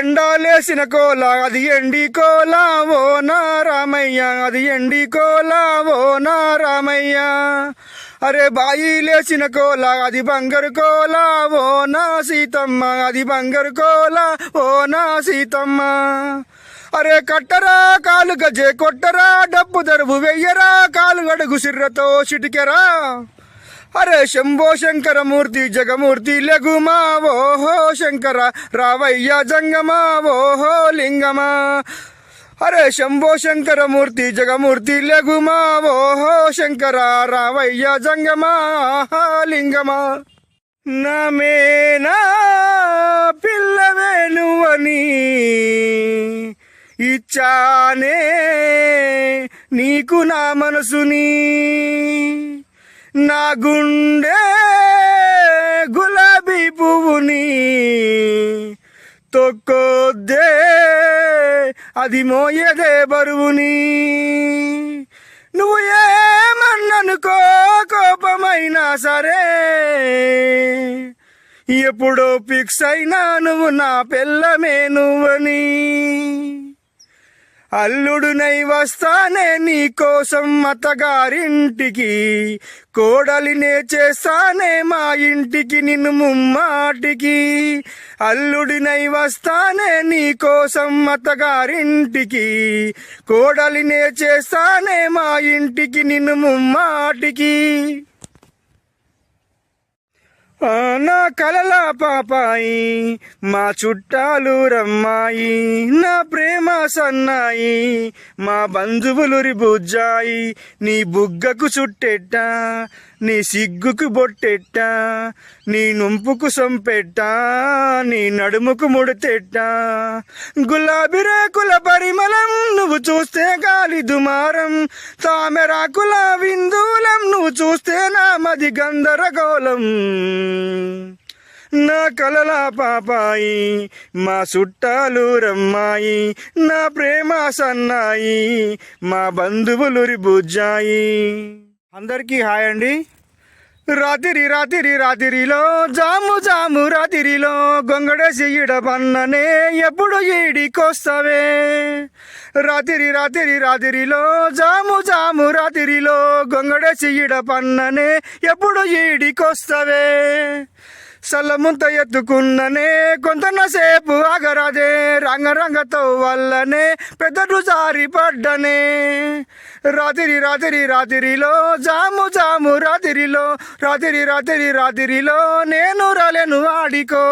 ఎండాలేసిన కోల అది ఎండి కోల ఓ నా రామయ్య, అది ఎండి కోల ఓ నా రామయ్య. అరే బాయి లేచిన కోల అది బంగారు కోల ఓ నా సీతమ్మ, అది బంగారు కోల ఓ నా సీతమ్మ. అరే కట్టరా కాలు గజే కొట్టరా, డబ్బు దరువు వెయ్యరా, కాలు గడుగు సిర్రతో చిటికెరా. అరే శంభో శంకర మూర్తి జగమూర్తి లఘుమా ఓహో శంకర రావయ్య జంగమా ఓహో లింగమా. అరే శంభో శంకర మూర్తి జగమూర్తి లఘుమా ఓహో శంకర రావయ్య జంగమా లింగమా. నమేనా పిల్లవే నువ్వని ఇచ్చానే నీకు నా మనసుని, నా గుండె గులాబీ పువ్వుని తొక్కొద్దే అది మోయదే బరువుని. నువ్వు ఏమన్ననుకో కోపమైనా సరే, ఎప్పుడో ఫిక్స్ అయినా నువ్వు నా పెళ్ళమే నువ్వని. అల్లుడునై వస్తానే నీ కోసం అత్తగారింటికి, కోడలినే చేస్తానే మా ఇంటికి నిన్ను ముమ్మాటికి. అల్లుడినై వస్తానే నీ కోసం అత్తగారింటికి, కోడలినే చేస్తానే మా ఇంటికి నిన్ను ముమ్మాటికి. నా కలల పాపాయి మా చుట్టాలు రమ్మాయి, నా ప్రేమ సన్నాయి మా బంధువులు రిబుజ్జాయి. నీ బుగ్గకు చుట్టెట్ట, నీ సిగ్గుకు బొట్టెట్ట, నీ నుంపుకు సొంపెట్ట, నీ నడుముకు ముడితెట్ట. గులాబీ రేకుల పరిమళం నువ్వు చూస్తే గాలి దుమారం, తామెరాకుల విందూలం నువ్వు చూస్తే నా మది గందరగోళం. నా కలల పాపాయి మా చుట్టాలు రమ్మాయి, నా ప్రేమ సన్నాయి మా బంధువులు రిబుజ్జాయి. అందరికీ హాయ్ అండి. రాత్రిలో జాము రాత్రిలో గొంగడేసి ఇడపన్ననే ఎప్పుడు ఈడికొస్తావే. రాత్రిలో జాము రాత్రిలో గొంగడేసి ఇడపన్ననే ఎప్పుడు ఈడికొస్తావే. సల్లముంత ఎత్తుకున్ననే కొంతసేపు ఆగరాదే, రంగతో వల్లనే పెద్దలు జారి పడ్డనే. రాత్రిలో జాము రాత్రిలో నేను రాలేను ఆడికో.